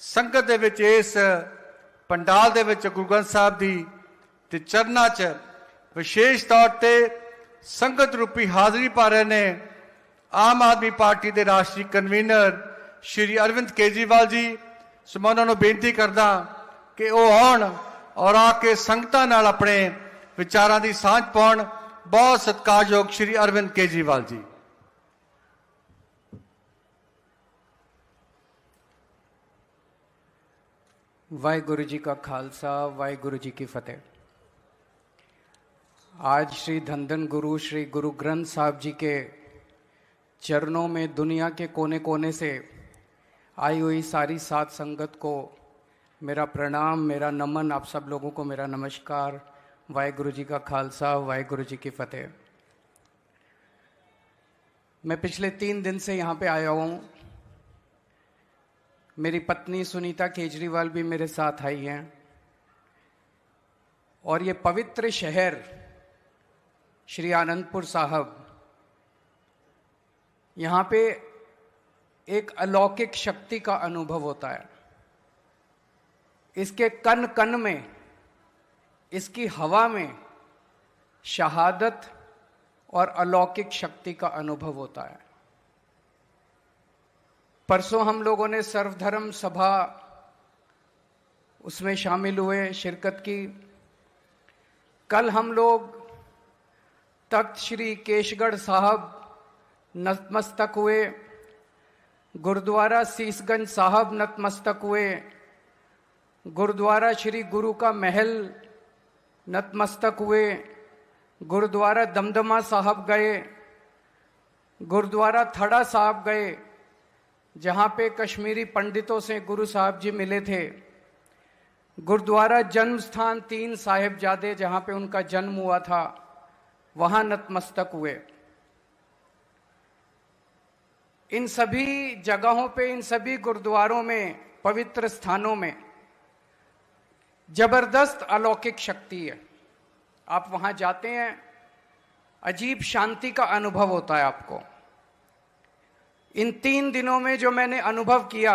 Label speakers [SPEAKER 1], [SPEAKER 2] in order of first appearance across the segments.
[SPEAKER 1] संगत दे विच इस पंडाल दे विच गुरु ग्रंथ साहब दी ते चरनां च विशेष तौर ते संगत रूपी हाज़री पा रहे ने आम आदमी पार्टी के राष्ट्रीय कन्वीनर श्री अरविंद केजरीवाल जी। सो मैं उन्होंने बेनती करदा कि वो आउण और आके संगतां नाल अपने विचारां दी सांझ पाउण। बहुत सत्कारयोग श्री अरविंद केजरीवाल जी।
[SPEAKER 2] वाहिगुरु जी का खालसा, वाहिगुरु जी की फतेह। आज श्री धन धन गुरु श्री गुरु ग्रंथ साहब जी के चरणों में दुनिया के कोने कोने से आई हुई सारी साध संगत को मेरा प्रणाम, मेरा नमन, आप सब लोगों को मेरा नमस्कार। वाहिगुरु जी का खालसा, वाहिगुरु जी की फतेह। मैं पिछले 3 दिन से यहाँ पे आया हूँ। मेरी पत्नी सुनीता केजरीवाल भी मेरे साथ आई हैं और ये पवित्र शहर श्री आनंदपुर साहब, यहाँ पे एक अलौकिक शक्ति का अनुभव होता है। इसके कण कण में, इसकी हवा में शहादत और अलौकिक शक्ति का अनुभव होता है। परसों हम लोगों ने सर्वधर्म सभा उसमें शामिल हुए, शिरकत की। कल हम लोग तख्त श्री केशगढ़ साहब नतमस्तक हुए, गुरुद्वारा सीसगंज साहब नतमस्तक हुए, गुरुद्वारा श्री गुरु का महल नतमस्तक हुए, गुरुद्वारा दमदमा साहब गए, गुरुद्वारा थड़ा साहब गए जहाँ पे कश्मीरी पंडितों से गुरु साहब जी मिले थे, गुरुद्वारा जन्म स्थान 3 साहिबजादे जहाँ पे उनका जन्म हुआ था वहाँ नतमस्तक हुए। इन सभी जगहों पे, इन सभी गुरुद्वारों में, पवित्र स्थानों में जबरदस्त अलौकिक शक्ति है। आप वहाँ जाते हैं, अजीब शांति का अनुभव होता है आपको। इन 3 दिनों में जो मैंने अनुभव किया,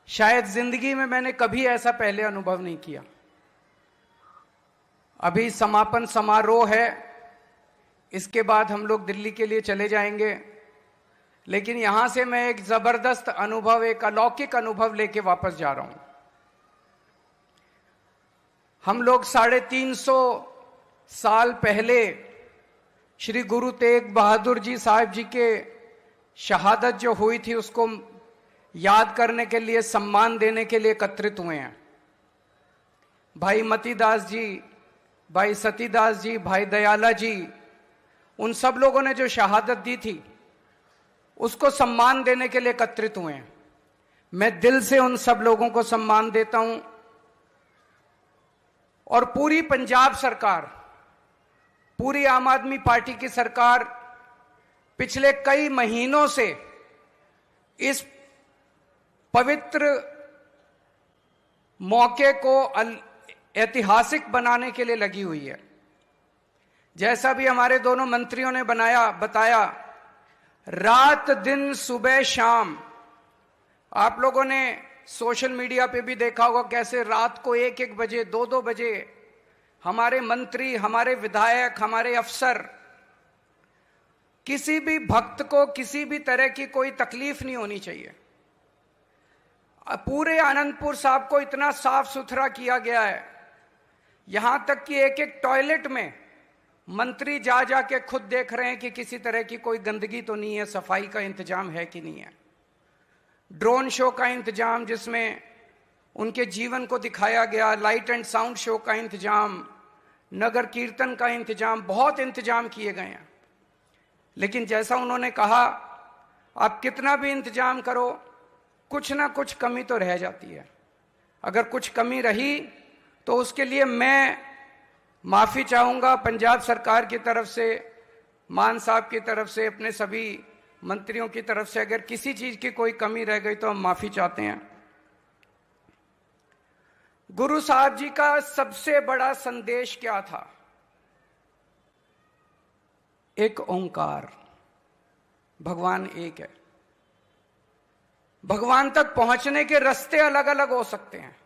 [SPEAKER 2] शायद जिंदगी में मैंने कभी ऐसा पहले अनुभव नहीं किया। अभी समापन समारोह है, इसके बाद हम लोग दिल्ली के लिए चले जाएंगे, लेकिन यहां से मैं एक जबरदस्त अनुभव, एक अलौकिक अनुभव लेके वापस जा रहा हूं। हम लोग 350 साल पहले श्री गुरु तेग बहादुर जी साहब जी के शहादत जो हुई थी उसको याद करने के लिए, सम्मान देने के लिए एकत्रित हुए हैं। भाई मतीदास जी, भाई सतीदास जी, भाई दयाला जी, उन सब लोगों ने जो शहादत दी थी उसको सम्मान देने के लिए एकत्रित हुए हैं। मैं दिल से उन सब लोगों को सम्मान देता हूं। और पूरी पंजाब सरकार, पूरी आम आदमी पार्टी की सरकार पिछले कई महीनों से इस पवित्र मौके को ऐतिहासिक बनाने के लिए लगी हुई है। जैसा भी हमारे दोनों मंत्रियों ने बताया, रात दिन सुबह शाम, आप लोगों ने सोशल मीडिया पे भी देखा होगा कैसे रात को 1-1 बजे, 2-2 बजे हमारे मंत्री, हमारे विधायक, हमारे अफसर, किसी भी भक्त को किसी भी तरह की कोई तकलीफ नहीं होनी चाहिए। पूरे आनंदपुर साहब को इतना साफ सुथरा किया गया है, यहां तक कि एक टॉयलेट में मंत्री जा जाके खुद देख रहे हैं कि किसी तरह की कोई गंदगी तो नहीं है, सफाई का इंतजाम है कि नहीं है। ड्रोन शो का इंतजाम जिसमें उनके जीवन को दिखाया गया, लाइट एंड साउंड शो का इंतजाम, नगर कीर्तन का इंतजाम, बहुत इंतजाम किए गए हैं। लेकिन जैसा उन्होंने कहा, आप कितना भी इंतजाम करो, कुछ ना कुछ कमी तो रह जाती है। अगर कुछ कमी रही तो उसके लिए मैं माफ़ी चाहूँगा पंजाब सरकार की तरफ से, मान साहब की तरफ से, अपने सभी मंत्रियों की तरफ से। अगर किसी चीज़ की कोई कमी रह गई तो हम माफ़ी चाहते हैं। गुरु साहब जी का सबसे बड़ा संदेश क्या था? एक ओंकार, भगवान एक है। भगवान तक पहुंचने के रास्ते अलग अलग हो सकते हैं।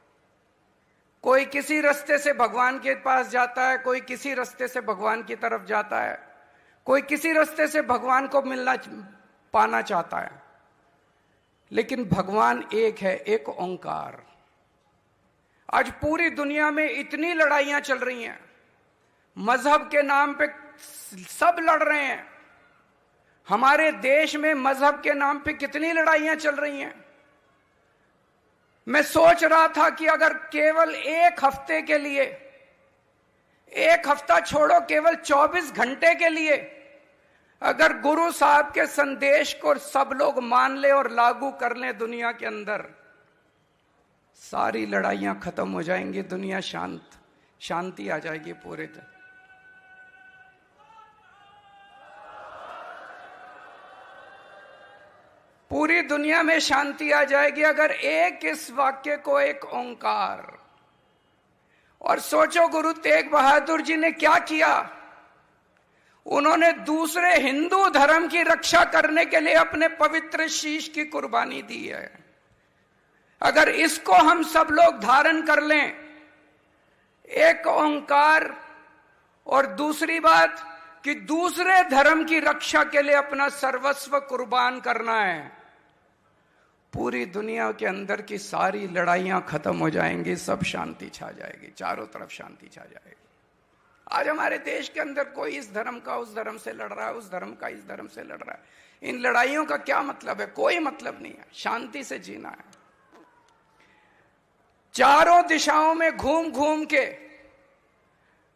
[SPEAKER 2] कोई किसी रास्ते से भगवान के पास जाता है, कोई किसी रास्ते से भगवान की तरफ जाता है, कोई किसी रास्ते से भगवान को पाना चाहता है, लेकिन भगवान एक है, एक ओंकार। आज पूरी दुनिया में इतनी लड़ाइयां चल रही हैं, मजहब के नाम पे सब लड़ रहे हैं। हमारे देश में मजहब के नाम पे कितनी लड़ाइयां चल रही हैं। मैं सोच रहा था कि अगर केवल एक हफ्ते के लिए, एक हफ्ता छोड़ो, केवल 24 घंटे के लिए अगर गुरु साहब के संदेश को सब लोग मान ले और लागू कर लें दुनिया के अंदर, सारी लड़ाइयां खत्म हो जाएंगी, दुनिया शांति आ जाएगी पूरे दिन। पूरी दुनिया में शांति आ जाएगी अगर एक इस वाक्य को, एक ओंकार। और सोचो गुरु तेग बहादुर जी ने क्या किया। उन्होंने दूसरे हिंदू धर्म की रक्षा करने के लिए अपने पवित्र शीश की कुर्बानी दी है। अगर इसको हम सब लोग धारण कर लें, एक ओंकार, और दूसरी बात कि दूसरे धर्म की रक्षा के लिए अपना सर्वस्व कुर्बान करना है, पूरी दुनिया के अंदर की सारी लड़ाइयां खत्म हो जाएंगी, सब शांति छा जाएगी, चारों तरफ शांति छा जाएगी। आज हमारे देश के अंदर कोई इस धर्म का उस धर्म से लड़ रहा है, उस धर्म का इस धर्म से लड़ रहा है। इन लड़ाइयों का क्या मतलब है? कोई मतलब नहीं है। शांति से जीना है। चारों दिशाओं में घूम घूम के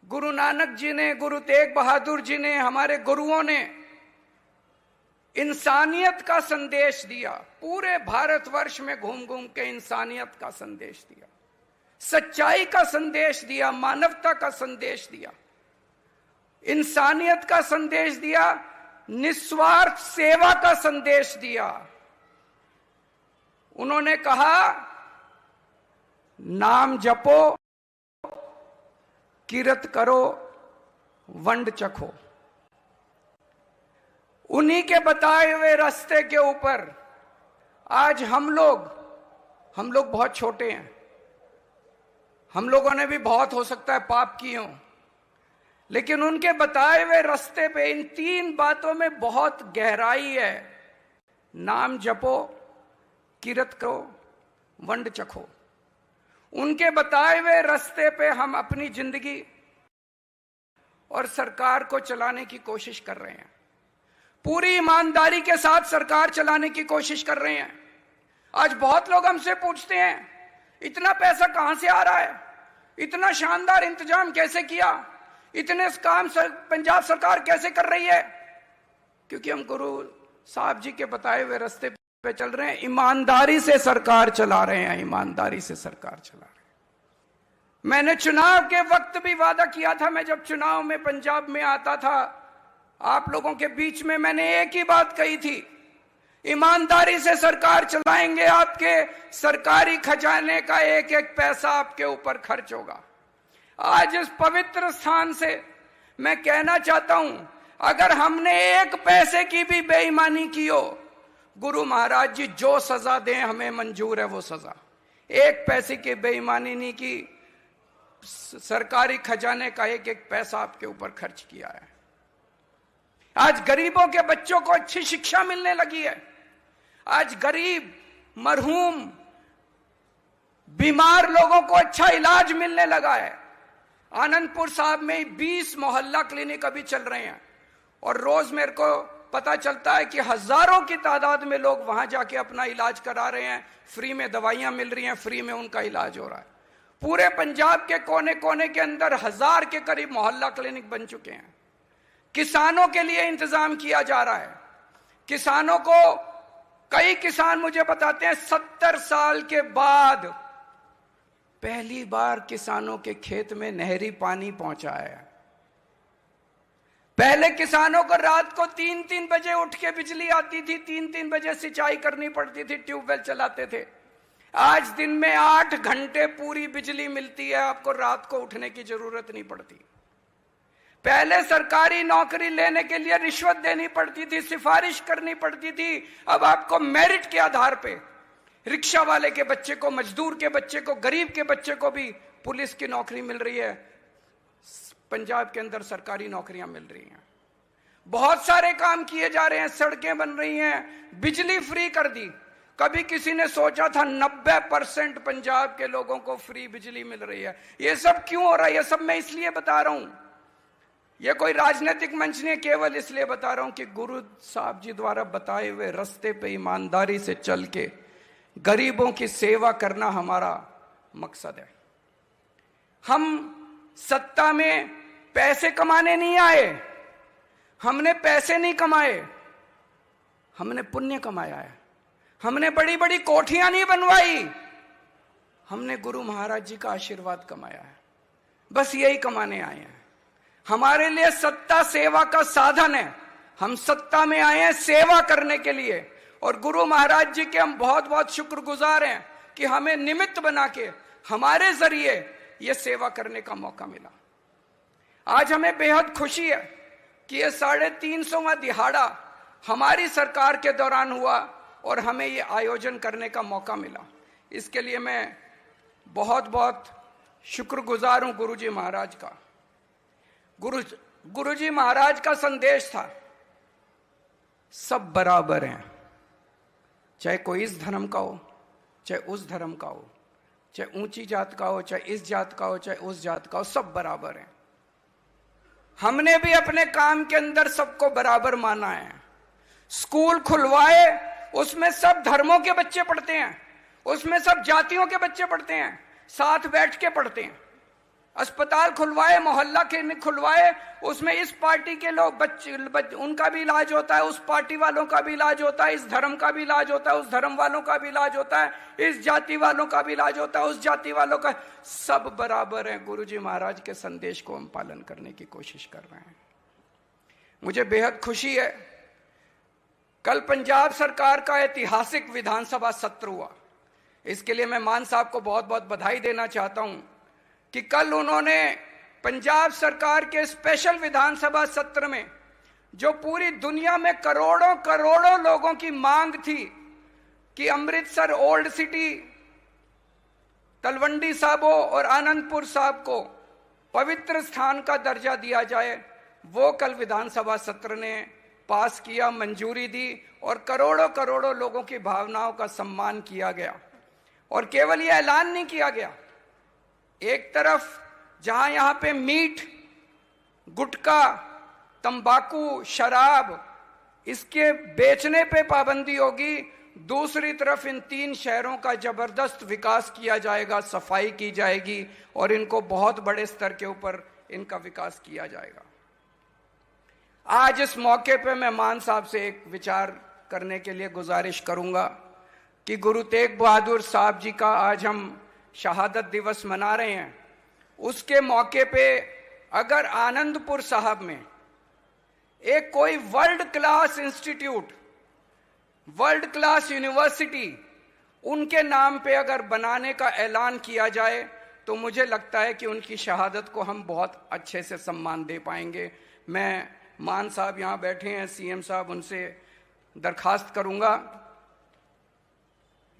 [SPEAKER 2] गुरु नानक जी ने, गुरु तेग बहादुर जी ने, हमारे गुरुओं ने इंसानियत का संदेश दिया। पूरे भारतवर्ष में घूम घूम के इंसानियत का संदेश दिया, सच्चाई का संदेश दिया, मानवता का संदेश दिया, इंसानियत का संदेश दिया, निस्वार्थ सेवा का संदेश दिया। उन्होंने कहा, नाम जपो, किरत करो, वंड चखो। उन्हीं के बताए हुए रास्ते के ऊपर आज हम लोग बहुत छोटे हैं। हम लोगों ने भी बहुत, हो सकता है, पाप किए हों, लेकिन उनके बताए हुए रास्ते पे इन 3 बातों में बहुत गहराई है। नाम जपो, किरत करो, वंड चखो। उनके बताए हुए रास्ते पे हम अपनी जिंदगी और सरकार को चलाने की कोशिश कर रहे हैं। पूरी ईमानदारी के साथ सरकार चलाने की कोशिश कर रहे हैं। आज बहुत लोग हमसे पूछते हैं, इतना पैसा कहां से आ रहा है, इतना शानदार इंतजाम कैसे किया, इतने काम पंजाब सरकार कैसे कर रही है? क्योंकि हम गुरु साहब जी के बताए हुए रास्ते पे चल रहे हैं, ईमानदारी से सरकार चला रहे हैं, ईमानदारी से सरकार चला रहे हैं। मैंने चुनाव के वक्त भी वादा किया था। मैं जब चुनाव में पंजाब में आता था, आप लोगों के बीच में मैंने एक ही बात कही थी, ईमानदारी से सरकार चलाएंगे, आपके सरकारी खजाने का एक एक पैसा आपके ऊपर खर्च होगा। आज इस पवित्र स्थान से मैं कहना चाहता हूं, अगर हमने एक पैसे की भी बेईमानी की हो, गुरु महाराज जी जो सजा दें हमें मंजूर है वो सजा। एक पैसे की बेईमानी नहीं की, सरकारी खजाने का एक एक पैसा आपके ऊपर खर्च किया है। आज गरीबों के बच्चों को अच्छी शिक्षा मिलने लगी है। आज गरीब, मरहूम, बीमार लोगों को अच्छा इलाज मिलने लगा है। आनंदपुर साहब में 20 मोहल्ला क्लिनिक अभी चल रहे हैं और रोज मेरे को पता चलता है कि हजारों की तादाद में लोग वहां जाके अपना इलाज करा रहे हैं। फ्री में दवाइयां मिल रही हैं, फ्री में उनका इलाज हो रहा है। पूरे पंजाब के कोने कोने के अंदर 1000 के करीब मोहल्ला क्लिनिक बन चुके हैं। किसानों के लिए इंतजाम किया जा रहा है। किसानों को, कई किसान मुझे बताते हैं 70 साल के बाद पहली बार किसानों के खेत में नहरी पानी पहुंचा है। पहले किसानों को रात को 3-3 बजे उठ के बिजली आती थी, 3-3 बजे सिंचाई करनी पड़ती थी, ट्यूबवेल चलाते थे। आज दिन में 8 घंटे पूरी बिजली मिलती है, आपको रात को उठने की जरूरत नहीं पड़ती। पहले सरकारी नौकरी लेने के लिए रिश्वत देनी पड़ती थी, सिफारिश करनी पड़ती थी। अब आपको मेरिट के आधार पे रिक्शा वाले के बच्चे को, मजदूर के बच्चे को, गरीब के बच्चे को भी पुलिस की नौकरी मिल रही है, पंजाब के अंदर सरकारी नौकरियां मिल रही हैं। बहुत सारे काम किए जा रहे हैं, सड़कें बन रही हैं, बिजली फ्री कर दी। कभी किसी ने सोचा था 90% पंजाब के लोगों को फ्री बिजली मिल रही है। ये सब क्यों हो रहा है? ये सब मैं इसलिए बता रहा हूं, ये कोई राजनीतिक मंच नहीं, केवल इसलिए बता रहा हूं कि गुरु साहब जी द्वारा बताए हुए रास्ते पे ईमानदारी से चल के गरीबों की सेवा करना हमारा मकसद है। हम सत्ता में पैसे कमाने नहीं आए, हमने पैसे नहीं कमाए, हमने पुण्य कमाया है। हमने बड़ी बड़ी कोठियां नहीं बनवाई, हमने गुरु महाराज जी का आशीर्वाद कमाया है। बस यही कमाने आए हैं। हमारे लिए सत्ता सेवा का साधन है। हम सत्ता में आए हैं सेवा करने के लिए, और गुरु महाराज जी के हम बहुत बहुत शुक्रगुजार हैं कि हमें निमित्त बना के हमारे जरिए ये सेवा करने का मौका मिला। आज हमें बेहद खुशी है कि ये 350वां दिहाड़ा हमारी सरकार के दौरान हुआ और हमें ये आयोजन करने का मौका मिला। इसके लिए मैं बहुत बहुत शुक्रगुजार हूं गुरुजी महाराज का। गुरुजी महाराज का संदेश था, सब बराबर हैं, चाहे कोई इस धर्म का हो, चाहे उस धर्म का हो, चाहे ऊंची जात का हो, चाहे इस जात का हो, चाहे उस जात का हो, सब बराबर हैं। हमने भी अपने काम के अंदर सबको बराबर माना है। स्कूल खुलवाए, उसमें सब धर्मों के बच्चे पढ़ते हैं, उसमें सब जातियों के बच्चे पढ़ते हैं, साथ बैठ के पढ़ते हैं। अस्पताल खुलवाए, मोहल्ला के खुलवाए, उसमें इस पार्टी के लोग बच्चे उनका भी इलाज होता है, उस पार्टी वालों का भी इलाज होता है, इस धर्म का भी इलाज होता है, उस धर्म वालों का भी इलाज होता है, इस जाति वालों का भी इलाज होता है, उस जाति वालों का। सब बराबर हैं। गुरुजी महाराज के संदेश को हम पालन करने की कोशिश कर रहे हैं। मुझे बेहद खुशी है, कल पंजाब सरकार का ऐतिहासिक विधानसभा सत्र हुआ। इसके लिए मैं मान साहब को बहुत बहुत बधाई देना चाहता हूं कि कल उन्होंने पंजाब सरकार के स्पेशल विधानसभा सत्र में, जो पूरी दुनिया में करोड़ों करोड़ों लोगों की मांग थी कि अमृतसर ओल्ड सिटी, तलवंडी साबो और आनंदपुर साहब को पवित्र स्थान का दर्जा दिया जाए, वो कल विधानसभा सत्र ने पास किया, मंजूरी दी, और करोड़ों करोड़ों लोगों की भावनाओं का सम्मान किया गया। और केवल यह ऐलान नहीं किया गया, एक तरफ जहां यहां पे मीट, गुटखा, तंबाकू, शराब, इसके बेचने पे पाबंदी होगी, दूसरी तरफ इन 3 शहरों का जबरदस्त विकास किया जाएगा, सफाई की जाएगी और इनको बहुत बड़े स्तर के ऊपर इनका विकास किया जाएगा। आज इस मौके पे मैं मान साहब से एक विचार करने के लिए गुजारिश करूंगा कि गुरु तेग बहादुर साहब जी का आज हम शहादत दिवस मना रहे हैं। उसके मौके पे अगर आनंदपुर साहब में एक कोई world class institute, world class university उनके नाम पे अगर बनाने का ऐलान किया जाए, तो मुझे लगता है कि उनकी शहादत को हम बहुत अच्छे से सम्मान दे पाएंगे। मैं मान साहब यहाँ बैठे हैं, सीएम साहब, उनसे दरखास्त करूंगा,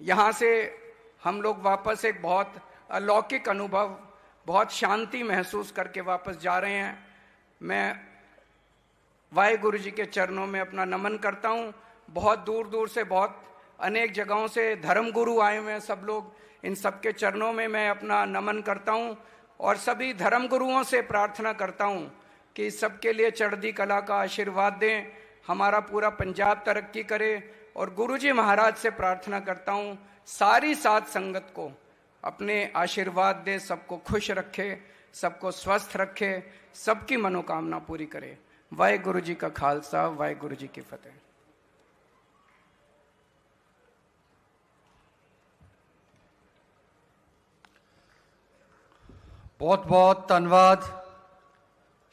[SPEAKER 2] यहाँ से हम लोग वापस एक बहुत अलौकिक अनुभव, बहुत शांति महसूस करके वापस जा रहे हैं। मैं वाहेगुरु जी के चरणों में अपना नमन करता हूँ। बहुत दूर दूर से, बहुत अनेक जगहों से धर्मगुरु आए हुए हैं सब लोग, इन सबके चरणों में मैं अपना नमन करता हूँ और सभी धर्मगुरुओं से प्रार्थना करता हूँ कि सबके लिए चढ़ती कला का आशीर्वाद दें, हमारा पूरा पंजाब तरक्की करे। और गुरुजी महाराज से प्रार्थना करता हूँ सारी साध संगत को अपने आशीर्वाद दे, सबको खुश रखे, सबको स्वस्थ रखे, सबकी मनोकामना पूरी करे। वाहेगुरु जी का खालसा, वाहेगुरु जी की फतेह।
[SPEAKER 1] बहुत बहुत ਧੰਨਵਾਦ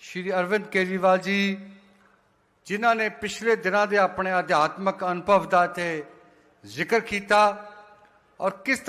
[SPEAKER 1] ਸ਼੍ਰੀ ਅਰਵਿੰਦ ਕੇਜਰੀਵਾਲ ਜੀ, ਜਿਨ੍ਹਾਂ ਨੇ ਪਿਛਲੇ ਦਿਨਾਂ ਦੇ ਆਪਣੇ ਅਧਿਆਤਮਕ ਅਨੁਭਵ ਦਾ ਤੇ ਜ਼ਿਕਰ ਕੀਤਾ ਔਰ ਕਿਸ